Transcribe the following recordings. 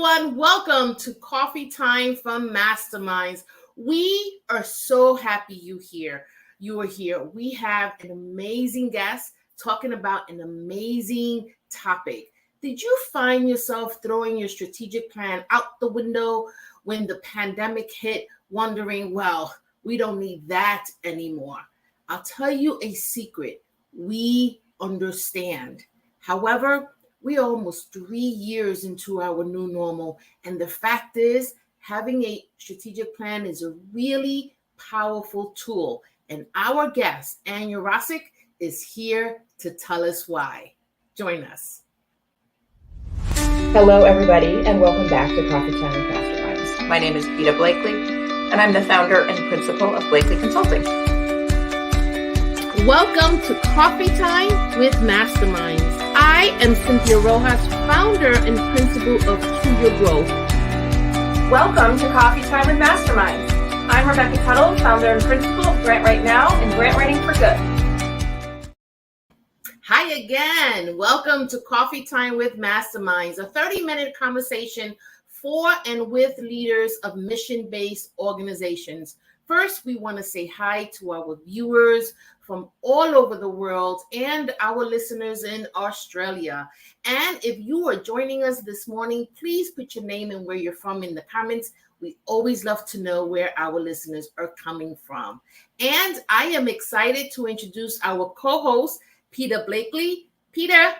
everyone. Welcome to Coffee Time from Masterminds. We are so happy you are here. We have an amazing guest talking about an amazing topic. Did you find yourself throwing your strategic plan out the window when the pandemic hit, wondering, well, we don't need that anymore? I'll tell you a secret. We understand. However, we are almost 3 years into our new normal. And the fact is, having a strategic plan is a really powerful tool. And our guest, Yurasek, is here to tell us why. Join us. Hello, everybody, and welcome back to Coffee Time with Masterminds. My name is Peter Blakely, and I'm the founder and principal of Blakely Consulting. Welcome to Coffee Time with Masterminds. I am Cynthia Rojas, founder and principal of To Your Growth. Welcome to Coffee Time with Masterminds. I'm Rebecca Tuttle, founder and principal of Grant Right Now and Grant Writing for Good. Hi again. Welcome to Coffee Time with Masterminds, a 30-minute conversation for and with leaders of mission-based organizations. First, we want to say hi to our viewers from all over the world and our listeners in Australia. And if you are joining us this morning, please put your name and where you're from in the comments. We always love to know where our listeners are coming from. And I am excited to introduce our co-host, Peter Blakely. Peter.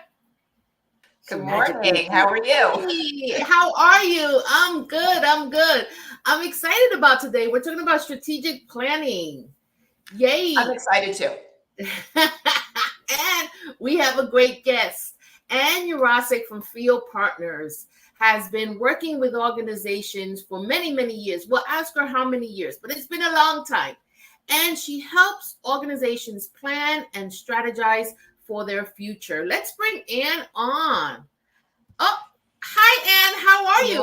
Good morning. How are you? Hey, how are you? I'm good. I'm excited about today. We're talking about strategic planning. Yay. I'm excited too. And we have a great guest. Anne Yurasek from Field Partners has been working with organizations for many, many years. We'll ask her how many years, but it's been a long time. And she helps organizations plan and strategize for their future. Let's bring Anne on. Oh, hi, Anne. How are you?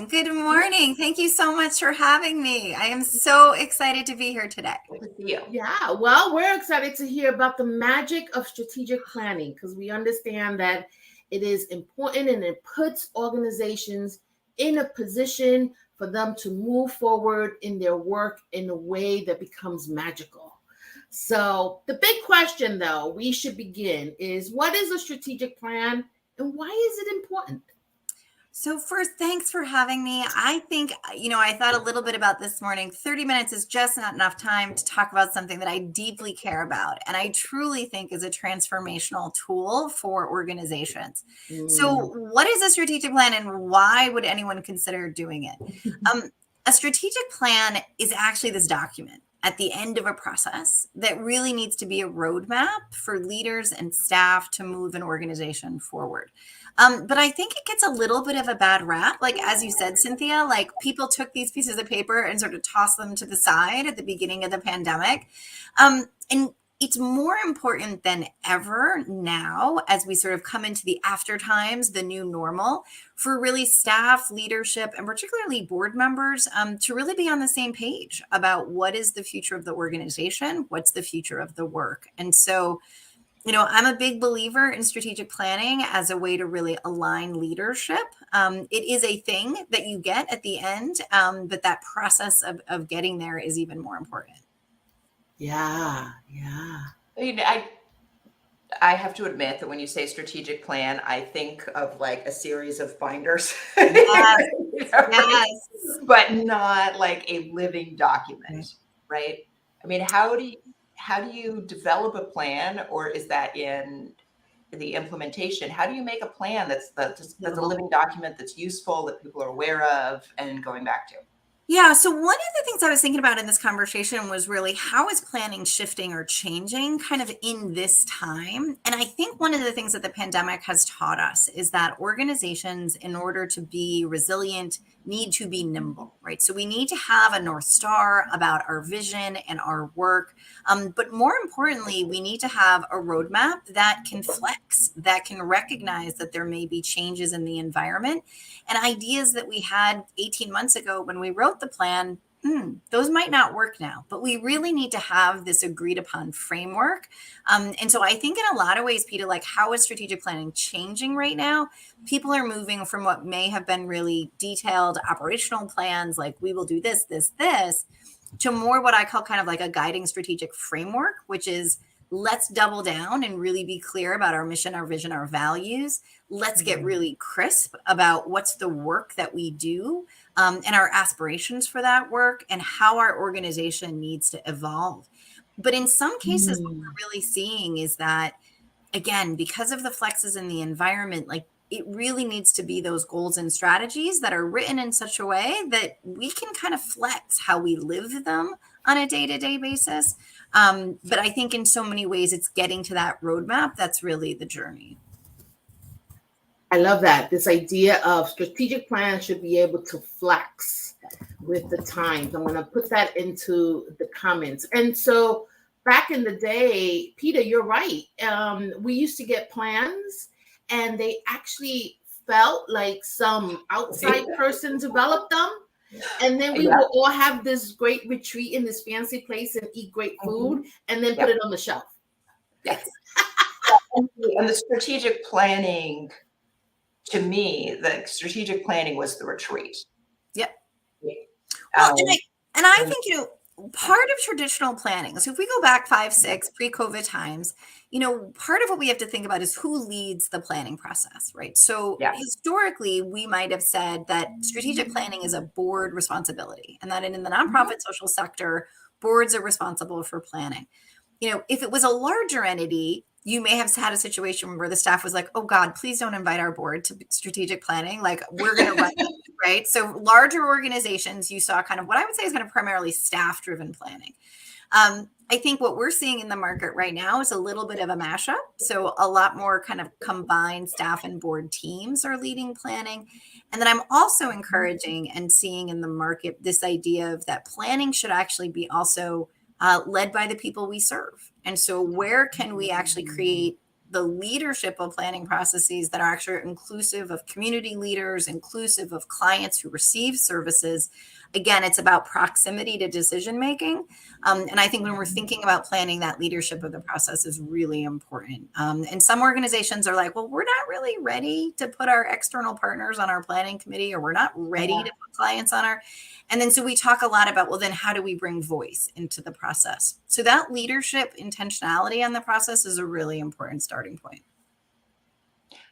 Good morning. Thank you so much for having me. I am so excited to be here today. Good to see you. Yeah, well, we're excited to hear about the magic of strategic planning because we understand that it is important and it puts organizations in a position for them to move forward in their work in a way that becomes magical. So the big question, though, we should begin is, what is a strategic plan and why is it important? So first, thanks for having me. I think, I thought a little bit about this morning. 30 minutes is just not enough time to talk about something that I deeply care about and I truly think is a transformational tool for organizations. So what is a strategic plan and why would anyone consider doing it? A strategic plan is actually this document at the end of a process that really needs to be a roadmap for leaders and staff to move an organization forward. But I think it gets a little bit of a bad rap. Like, as you said, Cynthia, like people took these pieces of paper and sort of tossed them to the side at the beginning of the pandemic. And it's more important than ever now, as we sort of come into the after times, the new normal, for really staff, leadership, and particularly board members to really be on the same page about what is the future of the organization, what's the future of the work. And so, I'm a big believer in strategic planning as a way to really align leadership. It is a thing that you get at the end, but that process of getting there is even more important. Yeah. I mean, I have to admit that when you say strategic plan, I think of like a series of binders. Yes. But not like a living document, right? I mean, how do you develop a plan, or is that in the implementation? How do you make a plan that's a living document that's useful, that people are aware of and going back to? Yeah. So one of the things I was thinking about in this conversation was really how is planning shifting or changing kind of in this time? And I think one of the things that the pandemic has taught us is that organizations, in order to be resilient, need to be nimble, right? So we need to have a North Star about our vision and our work. But more importantly, we need to have a roadmap that can flex, that can recognize that there may be changes in the environment, and ideas that we had 18 months ago when we wrote the plan those might not work now, but we really need to have this agreed upon framework. And so I think in a lot of ways, Peter, like how is strategic planning changing right now? People are moving from what may have been really detailed operational plans, like we will do this, this, this, to more what I call kind of like a guiding strategic framework, which is let's double down and really be clear about our mission, our vision, our values. Let's get really crisp about what's the work that we do and our aspirations for that work and how our organization needs to evolve. But in some cases, what we're really seeing is that, again, because of the flexes in the environment, like it really needs to be those goals and strategies that are written in such a way that we can kind of flex how we live them on a day-to-day basis. But I think in so many ways, it's getting to that roadmap. That's really the journey. I love that. This idea of strategic plan should be able to flex with the times. I'm going to put that into the comments. And so back in the day, Peter, you're right. We used to get plans and they actually felt like some outside person developed them. And then we will all have this great retreat in this fancy place and eat great food and then put it on the shelf. Yes. And the strategic planning, to me, the strategic planning was the retreat. Yep. Well, and I think, you know, part of traditional planning, so if we go back 5, 6 pre-COVID times, you know, part of what we have to think about is who leads the planning process, right? So historically, we might have said that strategic planning is a board responsibility, and that in the nonprofit social sector, boards are responsible for planning. You know, if it was a larger entity, you may have had a situation where the staff was like, oh God, please don't invite our board to strategic planning. Like we're going to run it, right? So larger organizations, you saw kind of what I would say is kind of primarily staff-driven planning. I think what we're seeing in the market right now is a little bit of a mashup. So a lot more kind of combined staff and board teams are leading planning. And then I'm also encouraging and seeing in the market this idea of that planning should actually be also led by the people we serve. And so where can we actually create the leadership of planning processes that are actually inclusive of community leaders, inclusive of clients who receive services? Again, it's about proximity to decision making. And I think when we're thinking about planning, that leadership of the process is really important. And some organizations are like, well, we're not really ready to put our external partners on our planning committee, or we're not ready to put clients on our. And then so we talk a lot about, well, then how do we bring voice into the process? So that leadership intentionality on the process is a really important starting point.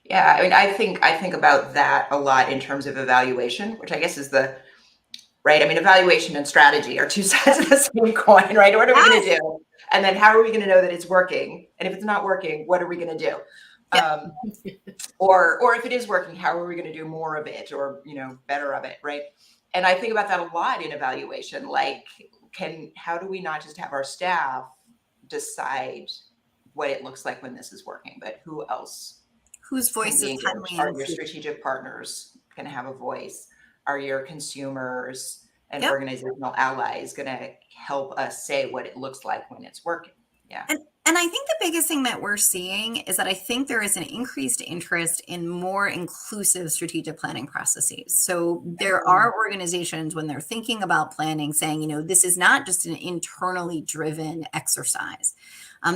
Yeah, I mean, I think about that a lot in terms of evaluation, which I guess is the right. I mean, evaluation and strategy are two sides of the same coin, right? What are we going to do? And then how are we going to know that it's working? And if it's not working, what are we going to do? Yeah. Or if it is working, how are we going to do more of it, or, you know, better of it, right? And I think about that a lot in evaluation. Like, how do we not just have our staff decide what it looks like when this is working, but who else? Whose voice is timely? Are your strategic partners going to have a voice? Are your consumers and organizational allies going to help us say what it looks like when it's working? Yeah. And I think the biggest thing that we're seeing is that I think there is an increased interest in more inclusive strategic planning processes. So there are organizations, when they're thinking about planning, saying, you know, this is not just an internally driven exercise.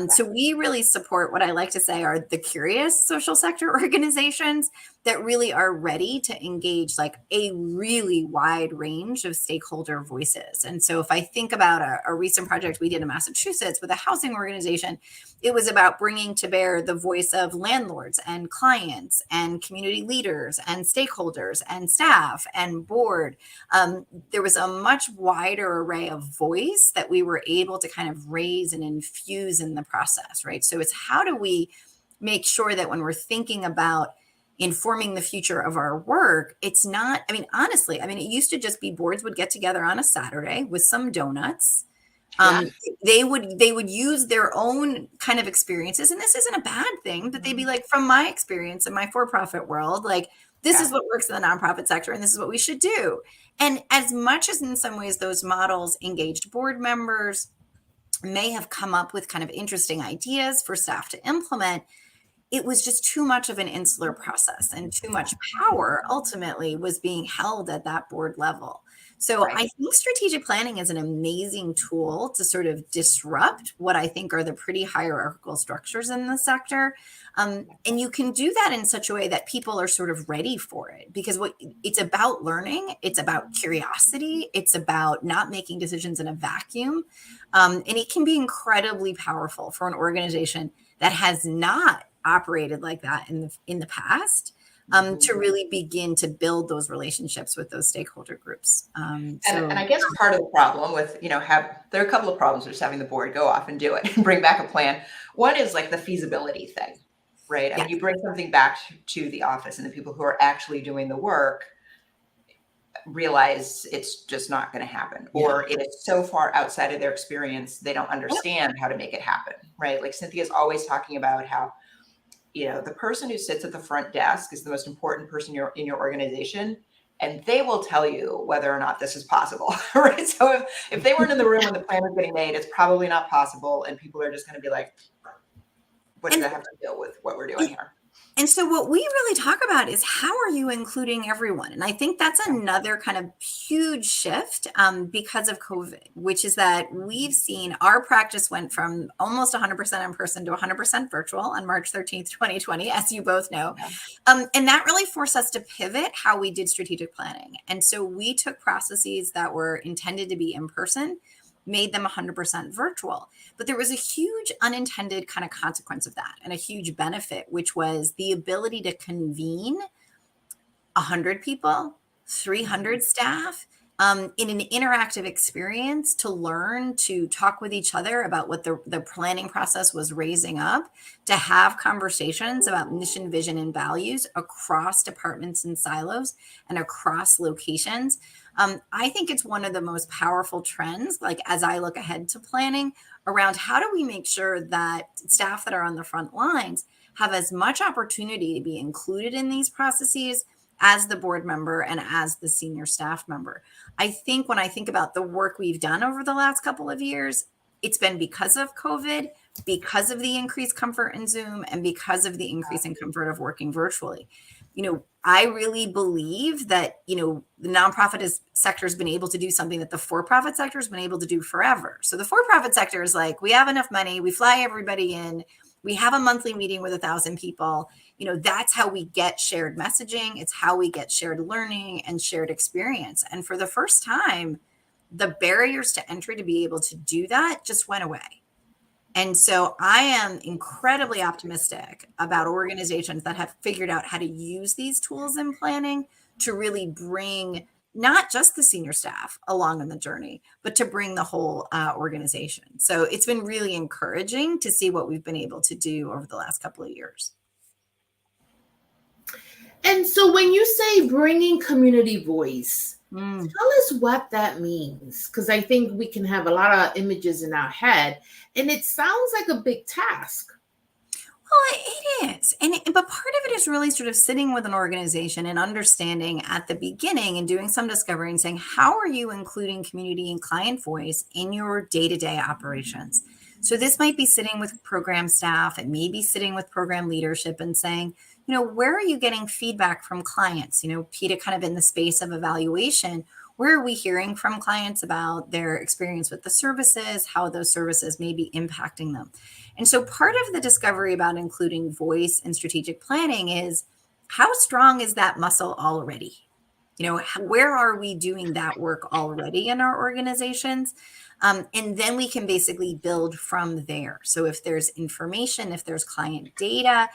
So we really support what I like to say are the curious social sector organizations that really are ready to engage like a really wide range of stakeholder voices. And so if I think about a recent project we did in Massachusetts with a housing organization, it was about bringing to bear the voice of landlords and clients and community leaders and stakeholders and staff and board. There was a much wider array of voice that we were able to kind of raise and infuse in the process, right? So it's how do we make sure that when we're thinking about informing the future of our work, it's not, I mean, honestly, I mean, it used to just be boards would get together on a Saturday with some donuts. They would use their own kind of experiences, and this isn't a bad thing, but they'd be like, from my experience in my for-profit world, like this is what works in the nonprofit sector, and this is what we should do. And as much as in some ways those models engaged board members, may have come up with kind of interesting ideas for staff to implement, it was just too much of an insular process, and too much power ultimately was being held at that board level. So I think strategic planning is an amazing tool to sort of disrupt what I think are the pretty hierarchical structures in the sector. And you can do that in such a way that people are sort of ready for it, because it's about learning, it's about curiosity, it's about not making decisions in a vacuum. And it can be incredibly powerful for an organization that has not operated like that in the past. To really begin to build those relationships with those stakeholder groups. And I guess part of the problem with, there are a couple of problems with just having the board go off and do it and bring back a plan. One is like the feasibility thing, right? I mean, you bring something back to the office and the people who are actually doing the work realize it's just not going to happen, or it is so far outside of their experience, they don't understand how to make it happen, right? Like Cynthia's always talking about how, the person who sits at the front desk is the most important person in your organization, and they will tell you whether or not this is possible, right? So if they weren't in the room when the plan was getting made, it's probably not possible, and people are just going to be like, what does that have to deal with what we're doing here? And so what we really talk about is how are you including everyone? And I think that's another kind of huge shift because of COVID, which is that we've seen our practice went from almost 100% in person to 100% virtual on March 13th, 2020, as you both know. And that really forced us to pivot how we did strategic planning. And so we took processes that were intended to be in person, made them 100% virtual. But there was a huge unintended kind of consequence of that, and a huge benefit, which was the ability to convene 100 people, 300 staff in an interactive experience to learn, to talk with each other about what the planning process was raising up, to have conversations about mission, vision, and values across departments and silos and across locations. I think it's one of the most powerful trends, like as I look ahead to planning, around how do we make sure that staff that are on the front lines have as much opportunity to be included in these processes as the board member and as the senior staff member. I think when I think about the work we've done over the last couple of years, it's been because of COVID, because of the increased comfort in Zoom, and because of the increase in comfort of working virtually. I really believe that, the nonprofit sector has been able to do something that the for-profit sector has been able to do forever. So the for-profit sector is like, we have enough money, we fly everybody in, we have a monthly meeting with 1,000 people. That's how we get shared messaging. It's how we get shared learning and shared experience. And for the first time, the barriers to entry to be able to do that just went away. And so I am incredibly optimistic about organizations that have figured out how to use these tools in planning to really bring not just the senior staff along on the journey, but to bring the whole organization. So it's been really encouraging to see what we've been able to do over the last couple of years. And so when you say bringing community voice, tell us what that means, because I think we can have a lot of images in our head, and it sounds like a big task. Well, it is. But part of it is really sort of sitting with an organization and understanding at the beginning and doing some discovery and saying, how are you including community and client voice in your day-to-day operations? So this might be sitting with program staff, it may be sitting with program leadership and saying, where are you getting feedback from clients? PETA kind of in the space of evaluation, where are we hearing from clients about their experience with the services, how those services may be impacting them? And so part of the discovery about including voice and strategic planning is, how strong is that muscle already? Where are we doing that work already in our organizations? And then we can basically build from there. So if there's information, if there's client data,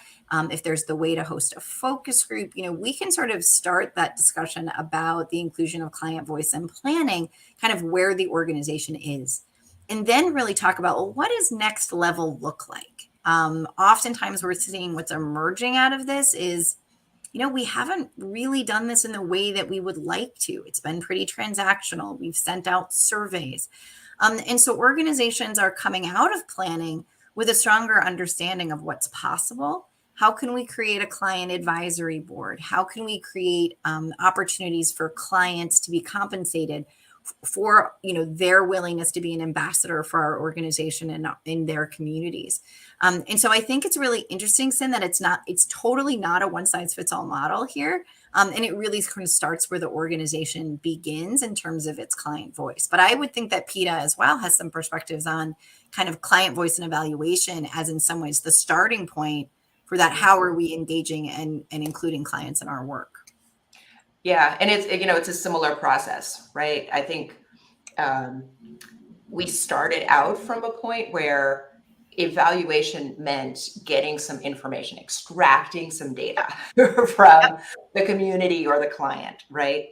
if there's the way to host a focus group, we can sort of start that discussion about the inclusion of client voice and planning, kind of where the organization is. And then really talk about, well, what does next level look like? Oftentimes we're seeing what's emerging out of this is, we haven't really done this in the way that we would like to. It's been pretty transactional. We've sent out surveys. And so organizations are coming out of planning with a stronger understanding of what's possible. How can we create a client advisory board? How can we create opportunities for clients to be compensated for their willingness to be an ambassador for our organization and in their communities? And so I think it's really interesting, Sin, that it's totally not a one size fits all model here. And it really kind of starts where the organization begins in terms of its client voice. But I would think that PETA as well has some perspectives on kind of client voice and evaluation as in some ways the starting point for that. How are we engaging and including clients in our work? Yeah, and it's a similar process, right? I think we started out from a point where evaluation meant getting some information, extracting some data from the community or the client, right?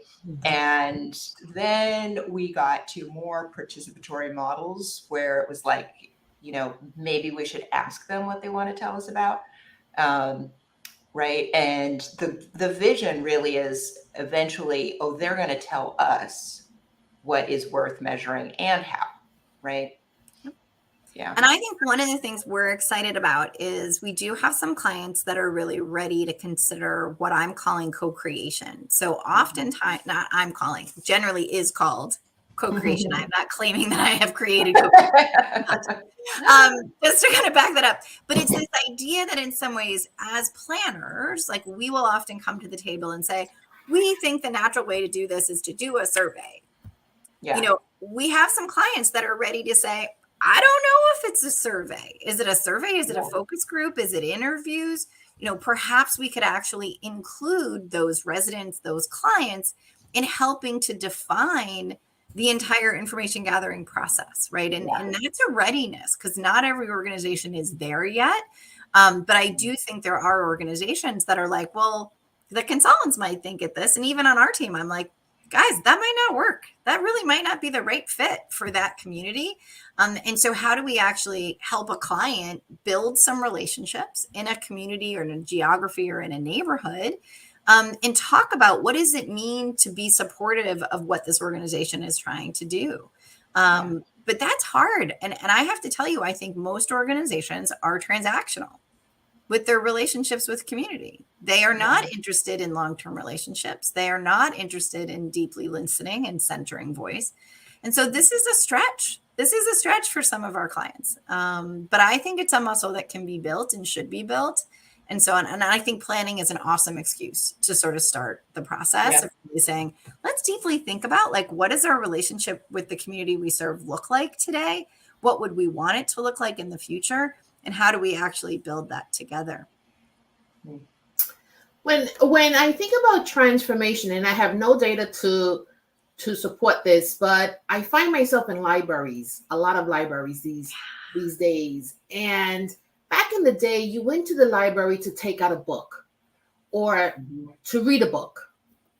And then we got to more participatory models where it was like, maybe we should ask them what they want to tell us about. Right. And the vision really is eventually, they're going to tell us what is worth measuring and how. Right. Yeah. And I think one of the things we're excited about is we do have some clients that are really ready to consider what I'm calling co-creation. So oftentimes, not I'm calling, generally is called co-creation. I'm not claiming that I have created co-creation. Just to kind of back that up. But it's this idea that in some ways, as planners, like we will often come to the table and say, we think the natural way to do this is to do a survey. Yeah. We have some clients that are ready to say, I don't know if it's a survey. Is it a survey? Is it a focus group? Is it interviews? Perhaps we could actually include those residents, those clients in helping to define the entire information gathering process, right? And that's a readiness because not every organization is there yet. But I do think there are organizations that are like, well, the consultants might think at this. And even on our team, I'm like, guys, that might not work. That really might not be the right fit for that community. And so how do we actually help a client build some relationships in a community or in a geography or in a neighborhood and talk about what does it mean to be supportive of what this organization is trying to do? But that's hard. And I have to tell you, I think most organizations are transactional with their relationships with community. They are not interested in long-term relationships. They are not interested in deeply listening and centering voice. And so this is a stretch. This is a stretch for some of our clients. But I think it's a muscle that can be built and should be built. And so, and I think planning is an awesome excuse to sort of start the process of really saying, let's deeply think about like, what does our relationship with the community we serve look like today? What would we want it to look like in the future? And how do we actually build that together? When I think about transformation, and I have no data to support this, but I find myself in libraries, a lot of libraries these days. And back in the day, you went to the library to take out a book or to read a book,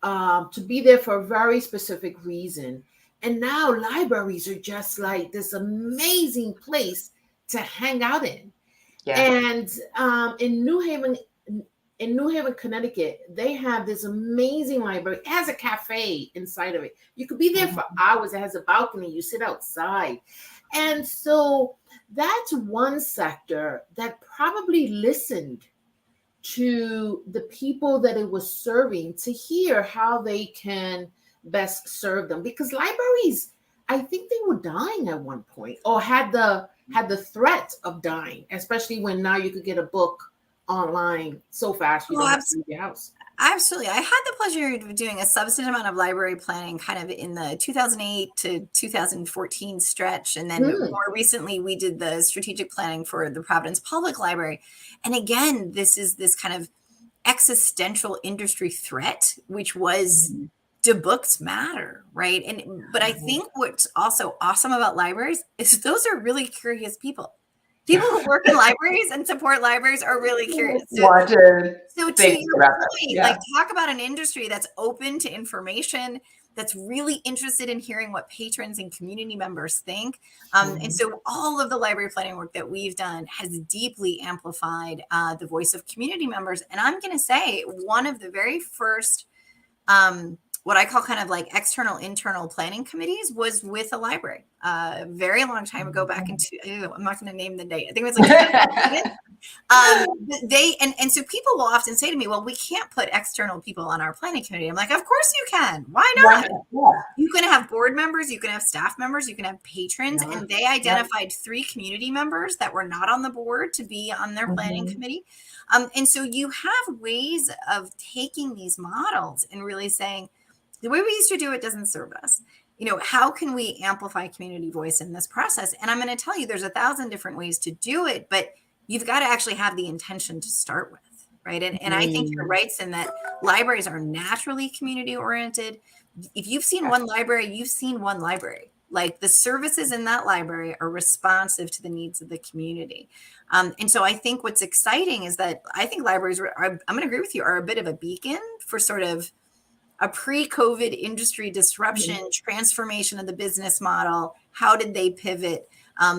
to be there for a very specific reason. And now libraries are just like this amazing place to hang out in. Yeah. And in New Haven, Connecticut, they have this amazing library. It has a cafe inside of it. You could be there for hours. It has a balcony. You sit outside. And so that's one sector that probably listened to the people that it was serving to hear how they can best serve them. Because libraries, I think they were dying at one point or had the threat of dying, especially when now you could get a book online so fast you don't have to leave your house. Absolutely. I had the pleasure of doing a substantive amount of library planning kind of in the 2008 to 2014 stretch. And then more recently, we did the strategic planning for the Providence Public Library. And again, this is this kind of existential industry threat, which was do books matter, right? But I think what's also awesome about libraries is those are really curious people. People who work in libraries and support libraries are really curious. So to your point, like talk about an industry that's open to information, that's really interested in hearing what patrons and community members think. And so all of the library planning work that we've done has deeply amplified the voice of community members. And I'm going to say one of the very first what I call kind of like external, internal planning committees was with a library a very long time ago, back into, I'm not going to name the date. I think it was like, and so people will often say to me, well, we can't put external people on our planning committee. I'm like, of course you can. Why not? Yeah. You can have board members, you can have staff members, you can have patrons. And they identified 3 community members that were not on the board to be on their planning committee. And so you have ways of taking these models and really saying, the way we used to do it doesn't serve us. How can we amplify community voice in this process? And I'm going to tell you, there's 1,000 different ways to do it, but you've got to actually have the intention to start with, right? And I think you're right in that libraries are naturally community oriented. If you've seen one library, you've seen one library. Like, the services in that library are responsive to the needs of the community. And so I think what's exciting is that I think libraries I'm going to agree with you, are a bit of a beacon for sort of a pre-COVID industry disruption, transformation of the business model. How did they pivot?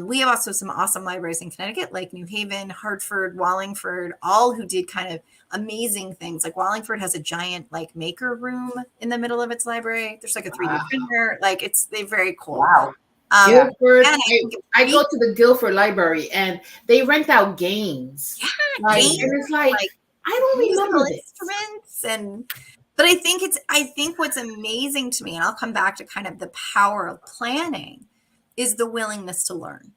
We have also some awesome libraries in Connecticut, like New Haven, Hartford, Wallingford, all who did kind of amazing things. Like Wallingford has a giant like maker room in the middle of its library. There's like a 3D printer. Like they're very cool. Wow. Guilford, I go to the Guilford Library and they rent out games. Yeah, games, and it's like I don't remember instruments but I think what's amazing to me, and I'll come back to kind of the power of planning, is the willingness to learn.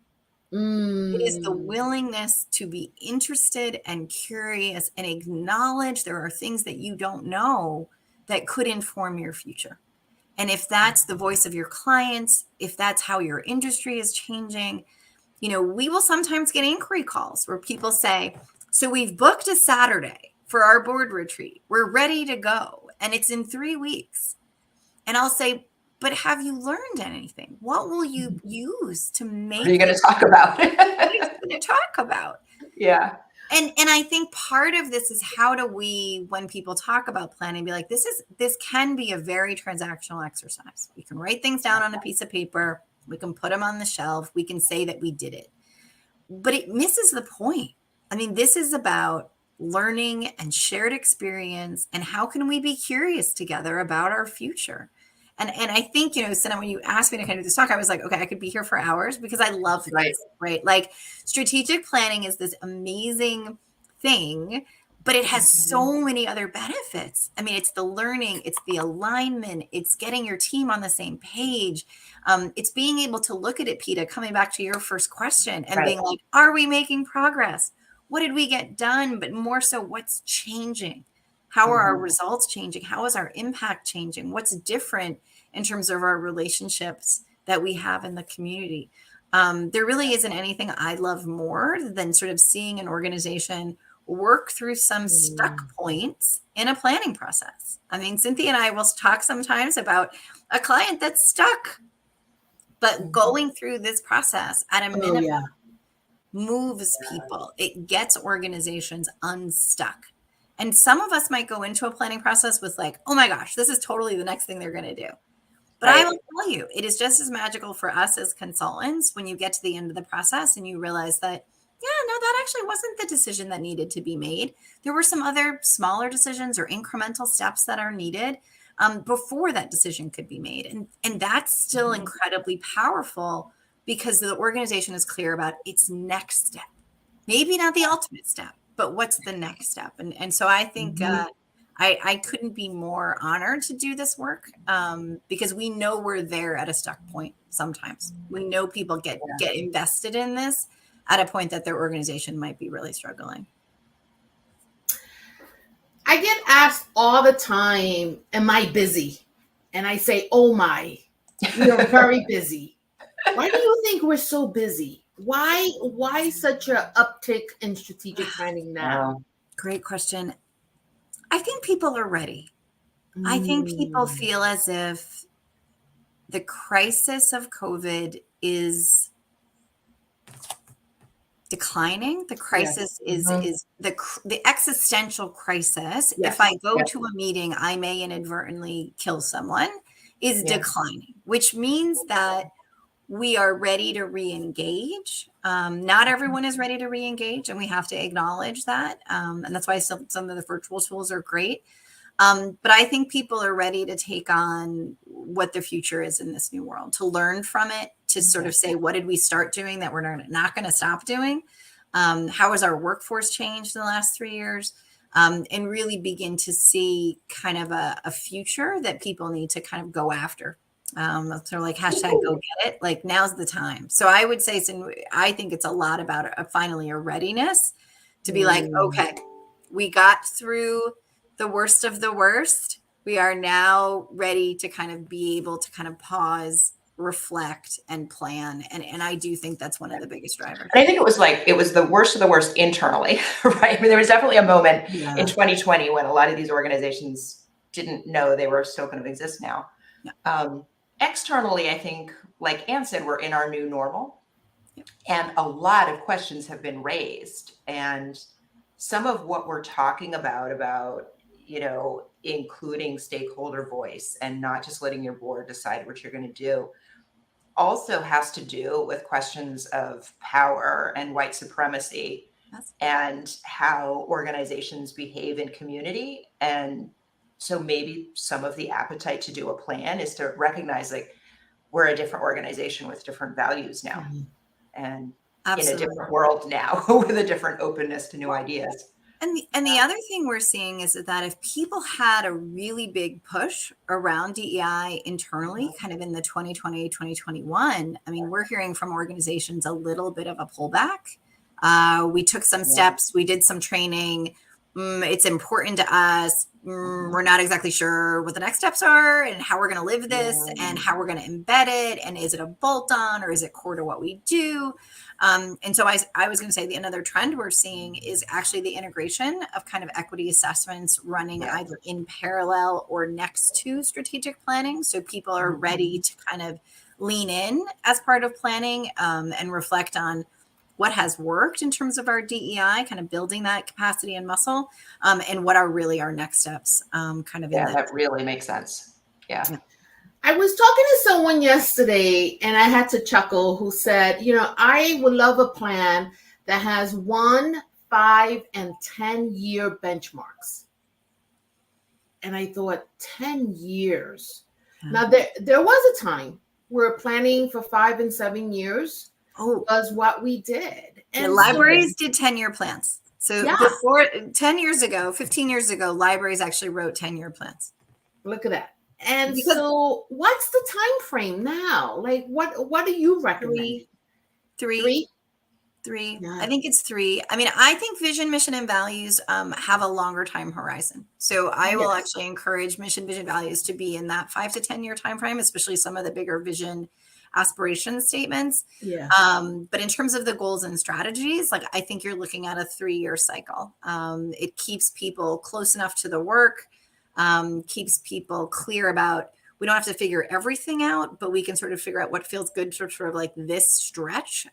It is the willingness to be interested and curious and acknowledge there are things that you don't know that could inform your future. And if that's the voice of your clients, if that's how your industry is changing, we will sometimes get inquiry calls where people say, so we've booked a Saturday for our board retreat. We're ready to go. And it's in 3 weeks. And I'll say, but have you learned anything? What will you use to make What are you going to talk about? What are you going to talk about? Yeah. And I think part of this is, how do we, when people talk about planning, be like, this can be a very transactional exercise. We can write things down on a piece of paper. We can put them on the shelf. We can say that we did it. But it misses the point. I mean, this is about learning and shared experience, and how can we be curious together about our future? And I think, Senna, when you asked me to kind of do this talk, I was like, okay, I could be here for hours because I love this, right? Like, strategic planning is this amazing thing, but it has so many other benefits. I mean, it's the learning, it's the alignment, it's getting your team on the same page. It's being able to look at it, Peta, coming back to your first question and being like, are we making progress? What did we get done? But more so, what's changing? How are our results changing? How is our impact changing? What's different in terms of our relationships that we have in the community? There really isn't anything I love more than sort of seeing an organization work through some stuck points in a planning process. I mean, Cynthia and I will talk sometimes about a client that's stuck, but going through this process at a minimum moves people. It gets organizations unstuck. And some of us might go into a planning process with like, oh my gosh, this is totally the next thing they're going to do. But I will tell you, it is just as magical for us as consultants when you get to the end of the process and you realize that, that actually wasn't the decision that needed to be made. There were some other smaller decisions or incremental steps that are needed before that decision could be made. And that's still incredibly powerful, because the organization is clear about its next step. Maybe not the ultimate step, but what's the next step? And so I think I couldn't be more honored to do this work, because we know we're there at a stuck point sometimes. We know people get invested in this at a point that their organization might be really struggling. I get asked all the time, am I busy? And I say, oh my, we are very busy. Why do you think we're so busy? Why such a uptick in strategic planning now? Great question. I think people are ready. I think people feel as if the crisis of COVID is declining. The crisis is the existential crisis. If I go to a meeting, I may inadvertently kill someone, is declining, which means that we are ready to re-engage. Not everyone is ready to re-engage, and we have to acknowledge that. And that's why some of the virtual tools are great. But I think people are ready to take on what the future is in this new world, to learn from it, to sort of say, what did we start doing that we're not going to stop doing? How has our workforce changed in the last 3 years? And really begin to see kind of a future that people need to kind of go after. Sort of like hashtag go get it. Like now's the time. So I would say, I think it's a lot about finally a readiness to be like, okay, we got through the worst of the worst. We are now ready to kind of be able to kind of pause, reflect, and plan. And I do think that's one of the biggest drivers. And I think it was the worst of the worst internally, right? I mean, there was definitely a moment in 2020 when a lot of these organizations didn't know they were still going to exist now. Yeah. Externally, I think, like Anne said, we're in our new normal. Yep. And a lot of questions have been raised. And some of what we're talking about, you know, including stakeholder voice and not just letting your board decide what you're going to do, also has to do with questions of power and white supremacy and how organizations behave in community. And so maybe some of the appetite to do a plan is to recognize like we're a different organization with different values now and Absolutely. in a different world now with a different openness to new ideas. And the other thing we're seeing is that if people had a really big push around DEI internally, kind of in the 2020, 2021, I mean, we're hearing from organizations a little bit of a pullback. We took some steps, we did some training. It's important to us. We're not exactly sure what the next steps are and how we're going to live this and how we're going to embed it. And is it a bolt on or is it core to what we do? And so I was going to say another trend we're seeing is actually the integration of kind of equity assessments running either in parallel or next to strategic planning. So people are ready to kind of lean in as part of planning and reflect on what has worked in terms of our DEI, kind of building that capacity and muscle, and what are really our next steps kind of in that really makes sense. Yeah. I was talking to someone yesterday and I had to chuckle who said, you know, I would love a plan that has 1, 5, and 10-year benchmarks. And I thought 10 years. Now there was a time where planning for 5 and 7 years was what we did. And the libraries did 10-year plans. So before 10 years ago, 15 years ago, libraries actually wrote 10-year plans. Look at that. And so what's the time frame now? Like what do you recommend? Three? Yeah. I think it's 3. I mean, I think vision, mission, and values have a longer time horizon. So I will actually encourage mission, vision, values to be in that 5 to 10 year time frame, especially some of the bigger vision aspiration statements. Yeah. But in terms of the goals and strategies, like I think you're looking at a 3-year cycle. It keeps people close enough to the work, keeps people clear about, we don't have to figure everything out, but we can sort of figure out what feels good for sort of like this stretch.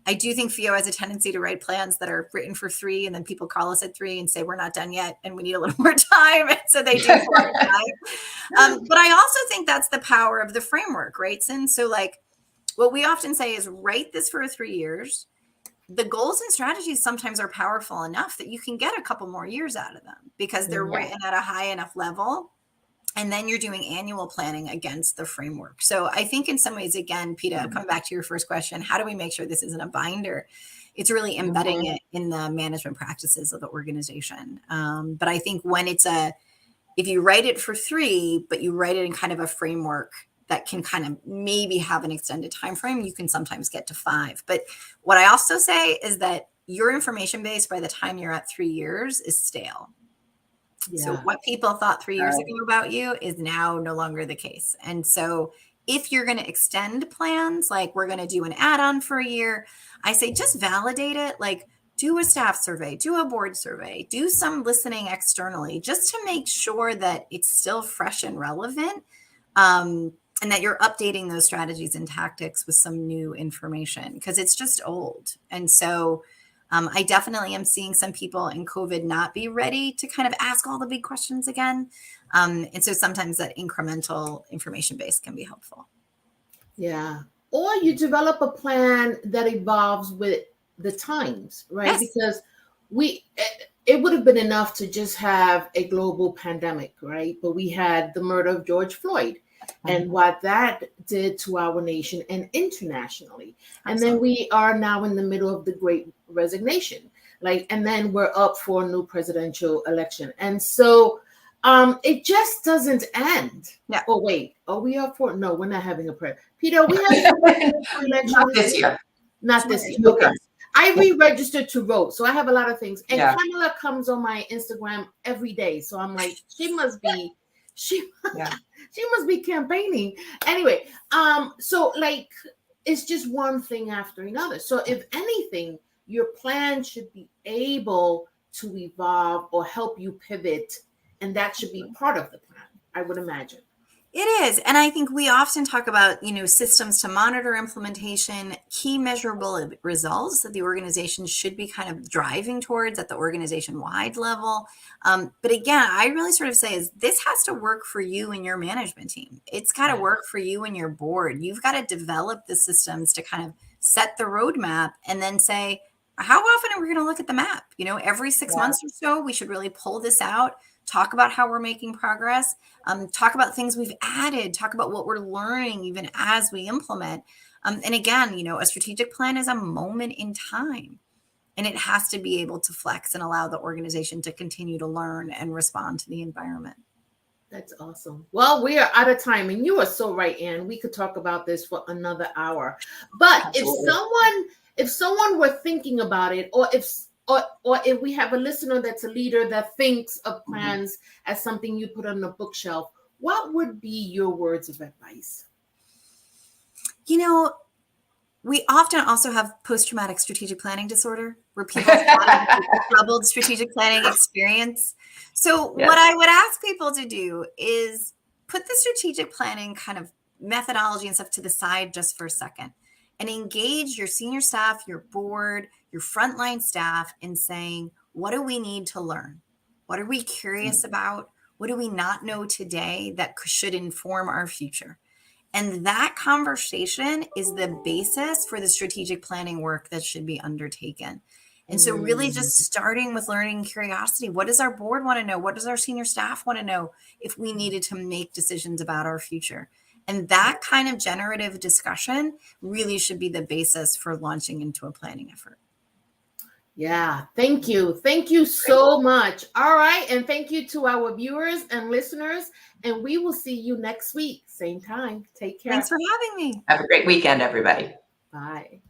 I do think FIO has a tendency to write plans that are written for 3 and then people call us at 3 and say, we're not done yet and we need a little more time. And so they do 4 or 5. But I also think that's the power of the framework, right, Sin? So like what we often say is write this for 3 years. The goals and strategies sometimes are powerful enough that you can get a couple more years out of them because they're written at a high enough level. And then you're doing annual planning against the framework. So I think in some ways, again, Peta, come back to your first question, how do we make sure this isn't a binder? It's really embedding it in the management practices of the organization. But I think when if you write it for 3, but you write it in kind of a framework that can kind of maybe have an extended time frame, you can sometimes get to 5. But what I also say is that your information base by the time you're at 3 years is stale. Yeah. So what people thought 3 years ago about you is now no longer the case. And so if you're going to extend plans, like we're going to do an add-on for a year, I say just validate it. Like do a staff survey, do a board survey, do some listening externally, just to make sure that it's still fresh and relevant. And that you're updating those strategies and tactics with some new information because it's just old. And so I definitely am seeing some people in COVID not be ready to kind of ask all the big questions again. And so sometimes that incremental information base can be helpful. Yeah. Or you develop a plan that evolves with the times, right? Yes. Because it would have been enough to just have a global pandemic, right? But we had the murder of George Floyd and what that did to our nation and internationally. And then we are now in the middle of the Great Resignation. And then we're up for a new presidential election. And so it just doesn't end. Yeah. Oh, wait. Are we up for? No, we're not having a prayer. Peter, we have election Not this year. Not this year. Okay. I re-registered to vote, so I have a lot of things. And Kamala comes on my Instagram every day, so I'm like, she must be campaigning. Anyway, so it's just one thing after another. So if anything, your plan should be able to evolve or help you pivot, and that should be part of the plan, I would imagine. It is. And I think we often talk about, systems to monitor implementation, key measurable results that the organization should be kind of driving towards at the organization-wide level. But again, I really sort of say is this has to work for you and your management team. It's got to work for you and your board. You've got to develop the systems to kind of set the roadmap and then say, how often are we going to look at the map? Every 6 months or so, we should really pull this out. Talk about how we're making progress, talk about things we've added, talk about what we're learning even as we implement. And again, a strategic plan is a moment in time, and it has to be able to flex and allow the organization to continue to learn and respond to the environment. That's awesome. Well, we are out of time, and you are so right, Anne. We could talk about this for another hour. But if someone were thinking about it, or if we have a listener that's a leader that thinks of plans as something you put on the bookshelf, what would be your words of advice? We often also have post-traumatic strategic planning disorder, where people have troubled strategic planning experience. So what I would ask people to do is put the strategic planning kind of methodology and stuff to the side just for a second and engage your senior staff, your board, your frontline staff in saying, what do we need to learn? What are we curious about? What do we not know today that should inform our future? And that conversation is the basis for the strategic planning work that should be undertaken. And so really just starting with learning and curiosity. What does our board want to know? What does our senior staff want to know if we needed to make decisions about our future? And that kind of generative discussion really should be the basis for launching into a planning effort. Yeah, thank you. Thank you so much. All right. And thank you to our viewers and listeners. And we will see you next week, same time. Take care. Thanks for having me. Have a great weekend, everybody. Bye.